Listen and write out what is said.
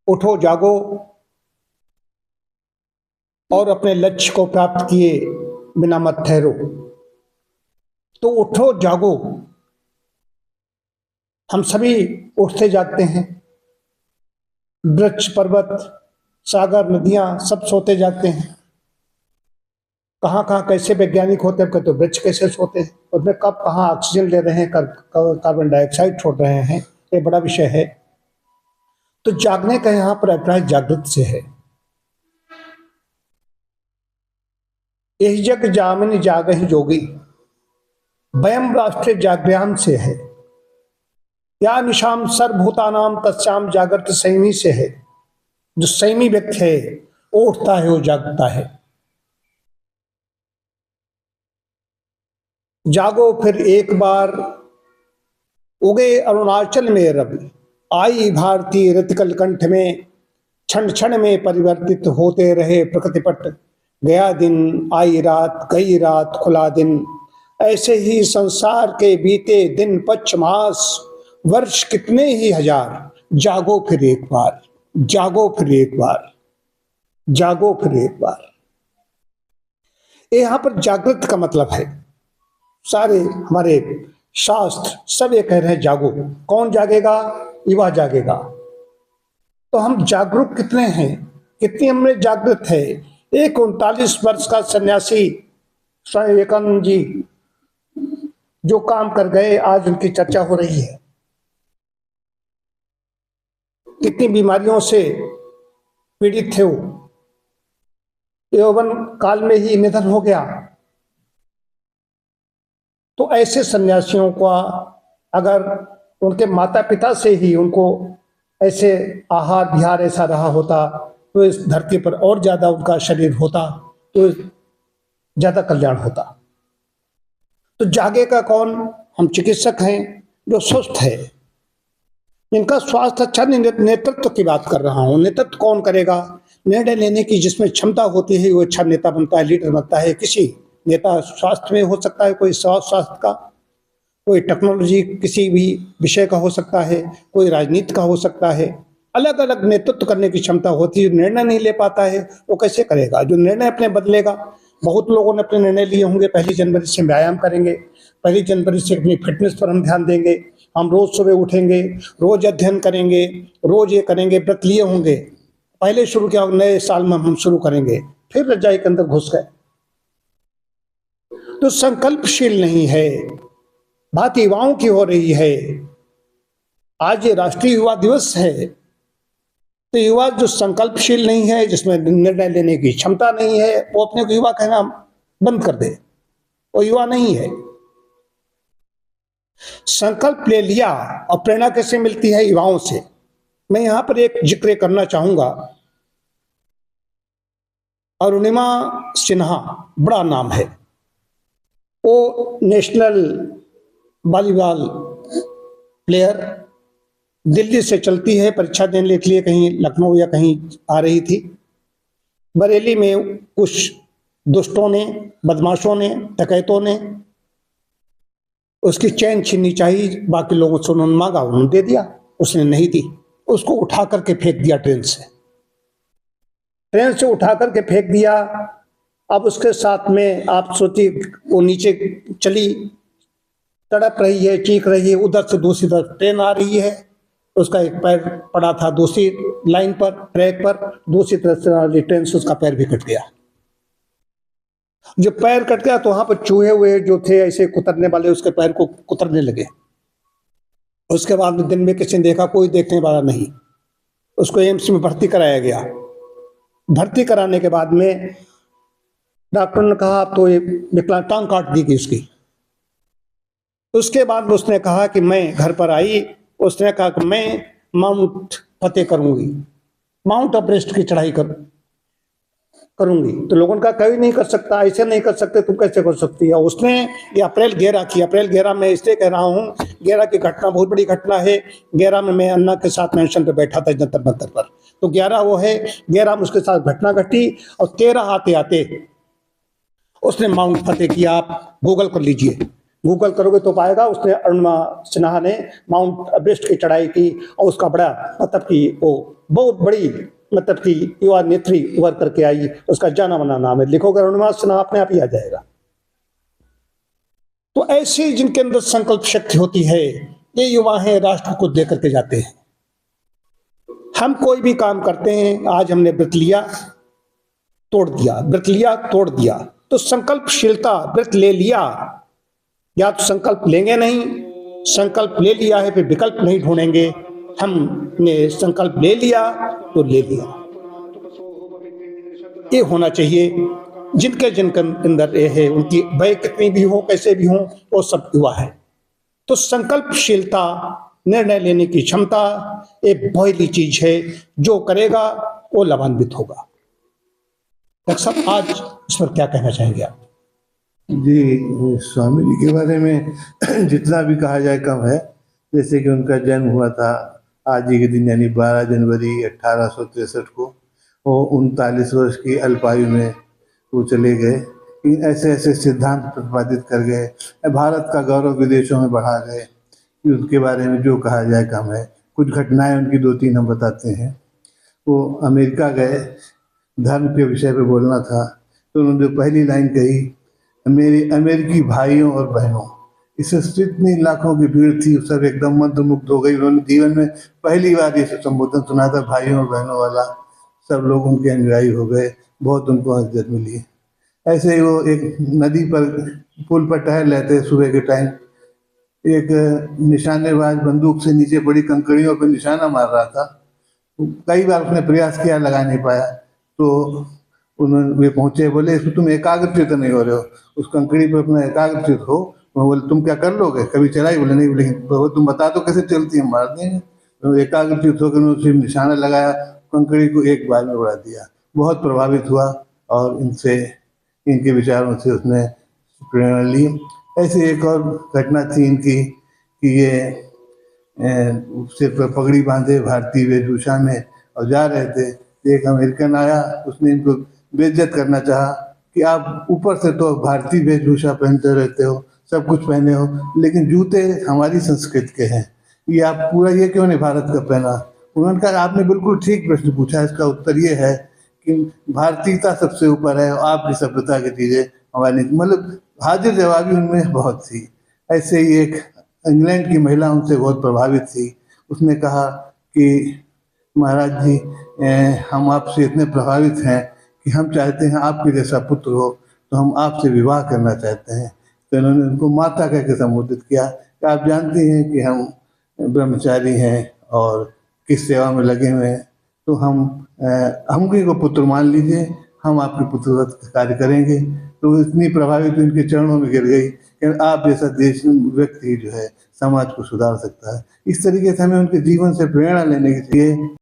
उठो जागो और अपने लक्ष्य को प्राप्त किए बिना मत ठहरो। तो उठो जागो, हम सभी उठते जागते हैं। वृक्ष, पर्वत, सागर, नदियां सब सोते जागते हैं। कहाँ कहाँ कैसे वैज्ञानिक होते हैं, तो वृक्ष कैसे सोते हैं, उसमें कब कहाँ ऑक्सीजन ले रहे हैं, कार्बन डाइऑक्साइड छोड़ रहे हैं, ये बड़ा विषय है। तो जागने का यहाँ पर अभिप्राय जागृत से है। यही जग जामिन जागहि जोगी, वयम राष्ट्र जागृयाम से है। या निशाम सर्वभूतानाम तस्याम जागृत संयमी से है। जो संयमी व्यक्ति है वो उठता है, वो जागता है। जागो फिर एक बार, उगे अरुणाचल में रवि, आई भारतीय ऋतकल कंठ में, क्षण क्षण में परिवर्तित होते रहे प्रकृति पट। गया दिन आई रात, गई रात खुला दिन, ऐसे ही संसार के बीते दिन पक्ष मास, वर्ष कितने ही हजार। जागो फिर एक बार, जागो फिर एक बार, जागो फिर एक बार। यहां पर जागृत का मतलब है, सारे हमारे शास्त्र सब ये कह रहे हैं जागो। कौन जागेगा? युवा जागेगा। तो हम जागरूक कितने हैं, कितनी हमने जागृत है? एक 39 वर्ष का सन्यासी स्वामी विवेकानंद जी जो काम कर गए, आज उनकी चर्चा हो रही है। कितनी बीमारियों से पीड़ित थे वो, यौवन काल में ही निधन हो गया। तो ऐसे सन्यासियों का अगर उनके माता पिता से ही उनको ऐसे आहार विहार ऐसा रहा होता, तो इस धरती पर और ज्यादा उनका शरीर होता, तो ज्यादा कल्याण होता। तो जागेगा कौन? हम चिकित्सक हैं जो स्वस्थ है, इनका स्वास्थ्य अच्छा, नेतृत्व की बात कर रहा हूं। नेतृत्व कौन करेगा? निर्णय लेने की जिसमें क्षमता होती है वो अच्छा नेता बनता है, लीडर बनता है। किसी नेता स्वास्थ्य में हो सकता है, कोई स्वास्थ्य का, कोई टेक्नोलॉजी किसी भी विषय का हो सकता है, कोई राजनीति का हो सकता है। अलग अलग नेतृत्व करने की क्षमता होती है। निर्णय नहीं ले पाता है वो कैसे करेगा? जो निर्णय अपने बदलेगा, बहुत लोगों ने अपने निर्णय लिए होंगे, 1 जनवरी से व्यायाम करेंगे, 1 जनवरी से अपनी फिटनेस पर हम ध्यान देंगे, हम रोज सुबह उठेंगे, रोज अध्ययन करेंगे, रोज ये करेंगे, व्रत लिए होंगे। पहले शुरू किया, नए साल में हम शुरू करेंगे, फिर रजाई के अंदर घुस गए। तो संकल्पशील नहीं है। बात युवाओं की हो रही है। आज ये राष्ट्रीय युवा दिवस है, तो युवा जो संकल्पशील नहीं है, जिसमें निर्णय लेने की क्षमता नहीं है, वो अपने को युवा कहना बंद कर दे, वो युवा नहीं है। संकल्प ले लिया। और प्रेरणा कैसे मिलती है? युवाओं से। मैं यहां पर एक जिक्र करना चाहूंगा, अरुणिमा सिन्हा, बड़ा नाम है, वो नेशनल वॉलीबॉल प्लेयर, दिल्ली से चलती है, परीक्षा देने के लिए कहीं लखनऊ या कहीं आ रही थी। बरेली में कुछ दुष्टों ने, बदमाशों ने, डकैतों ने उसकी चैन छीननी चाहिए, बाकी लोगों से उन्होंने मांगा, उन्होंने दे दिया, उसने नहीं दी, उसको उठा करके फेंक दिया ट्रेन से, ट्रेन से उठा करके फेंक दिया। अब उसके साथ में आप सोचिए, वो नीचे चली, तड़प रही है, चीख रही है, उधर से दूसरी तरफ ट्रेन आ रही है, उसका एक पैर पड़ा था दूसरी लाइन पर, ट्रैक पर, दूसरी तरफ से ट्रेन से उसका पैर भी कट गया। जब पैर कट गया तो वहां पर चूहे हुए जो थे ऐसे कुतरने वाले, उसके पैर को कुतरने लगे। उसके बाद दिन में किसी ने देखा, कोई देखने वाला नहीं, उसको एम्स में भर्ती कराया गया। भर्ती कराने के बाद में डॉक्टर ने कहा अब तो ये विकलांग, टांग काट दी गई उसकी। उसके बाद उसने कहा कि मैं घर पर आई, उसने कहा कि मैं माउंट फतेह करूंगी, माउंट एवरेस्ट की चढ़ाई करूंगी। तो लोगों का कभी नहीं कर सकता, ऐसे नहीं कर सकते, तुम कैसे कर सकती है? उसने ये अप्रैल 11 की, अप्रैल 11 में इसलिए कह रहा हूँ, 11 की घटना बहुत बड़ी घटना है। 11 में मैं अन्ना के साथ मेंशन पे बैठा था जंतर मंतर पर, तो 11 वो है, 11 में उसके साथ घटना घटी। और 13 आते आते उसने माउंट फतेह किया। आप गूगल कर लीजिए, गूगल करोगे तो पाएगा, उसने अरुणिमा सिन्हा ने माउंट एवरेस्ट की चढ़ाई की, और उसका बड़ा मतलब कि वो बहुत बड़ी मतलब कि युवा नेत्री उभर करके आई, उसका जाना माना नाम है, लिखोगे अरुणिमा सिन्हा अपने आप ही आ जाएगा। तो ऐसे जिनके अंदर संकल्प शक्ति होती है, ये युवा हैं, राष्ट्र को दे करके जाते हैं। हम कोई भी काम करते हैं, आज हमने व्रत लिया तोड़ दिया, व्रत लिया तोड़ दिया, तो संकल्पशीलता, व्रत ले लिया, या तो संकल्प लेंगे नहीं, संकल्प ले लिया है फिर विकल्प नहीं ढूंढेंगे, हमने संकल्प ले लिया तो ले लिया। ये होना चाहिए जिनके जिनके अंदर ये है, उनकी वय कितनी भी हो, कैसे भी हो, वो सब युवा है। तो संकल्पशीलता, निर्णय लेने की क्षमता एक पहली चीज है, जो करेगा वो लाभान्वित होगा। डॉक्टर साहब, आज इस पर क्या कहना चाहेंगे आप? जी, स्वामी जी के बारे में जितना भी कहा जाए कम है। जैसे कि उनका जन्म हुआ था आज ही के दिन, यानी 12 जनवरी 1863 को। वो 39 वर्ष की अल्पायु में वो चले गए। ऐसे ऐसे सिद्धांत प्रतिपादित कर गए, भारत का गौरव विदेशों में बढ़ा गए कि उनके बारे में जो कहा जाए कम है। कुछ घटनाएं उनकी 2-3 हम बताते हैं। वो अमेरिका गए, धर्म के विषय पे बोलना था, तो उन्होंने जो पहली लाइन कही, मेरे अमेरिकी भाइयों और बहनों, इससे इतनी लाखों की भीड़ थी, सब एकदम मंत्रमुग्ध हो गई। उन्होंने जीवन में पहली बार ये संबोधन सुना था, भाइयों और बहनों वाला। सब लोग उनके अनुयायी हो गए, बहुत उनको इज्जत मिली। ऐसे ही वो एक नदी पर पुल पर टहल रहे थे सुबह के टाइम, एक निशानेबाज बंदूक से नीचे पड़ी कंकड़ियों पर निशाना मार रहा था। कई बार उसने प्रयास किया, लगा नहीं पाया, तो उन्होंने वे पहुंचे, बोले इसमें तुम एकाग्रचित नहीं हो रहे हो, उस कंकड़ी पर अपना एकाग्रचित हो। मैं बोले तुम क्या कर लोगे, कभी चलाई? बोले नहीं। बोले तुम बता दो कैसे चलती है, मार देंगे। तो एकाग्रचित होकर उन्होंने निशाना लगाया, कंकड़ी को एक बार में उड़ा दिया। बहुत प्रभावित हुआ और इनसे, इनके विचारों से उसने प्रेरणा ली। ऐसे एक और घटना थी इनकी कि ये सिर पर पगड़ी बांधे भारतीय वेशभूषा में और जा रहे थे। एक अमेरिकन आया, उसने इनको बेइज्जत करना चाहा कि आप ऊपर से तो भारतीय वेशभूषा पहनते रहते हो, सब कुछ पहने हो, लेकिन जूते हमारी संस्कृति के हैं, ये आप पूरा ये क्यों नहीं भारत का पहना? उन्होंने कहा आपने बिल्कुल ठीक प्रश्न पूछा, इसका उत्तर ये है कि भारतीयता सबसे ऊपर है और आपकी सभ्यता की चीज़ें हमारी, मतलब हाजिर जवाबी उनमें बहुत थी। ऐसे ही एक इंग्लैंड की महिला उनसे बहुत प्रभावित थी। उसने कहा कि महाराज जी, हम आपसे इतने प्रभावित हैं कि हम चाहते हैं आपके जैसा पुत्र हो, तो हम आपसे विवाह करना चाहते हैं। तो इन्होंने उनको माता कह के संबोधित किया कि आप जानती हैं कि हम ब्रह्मचारी हैं और किस सेवा में लगे हुए हैं, तो हमको को पुत्र मान लीजिए, हम आपके पुत्रवत कार्य करेंगे। तो इतनी प्रभावित उनके चरणों में गिर गई कि आप जैसा देश व्यक्ति जो है समाज को सुधार सकता है। इस तरीके से हमें उनके जीवन से प्रेरणा लेने की चाहिए।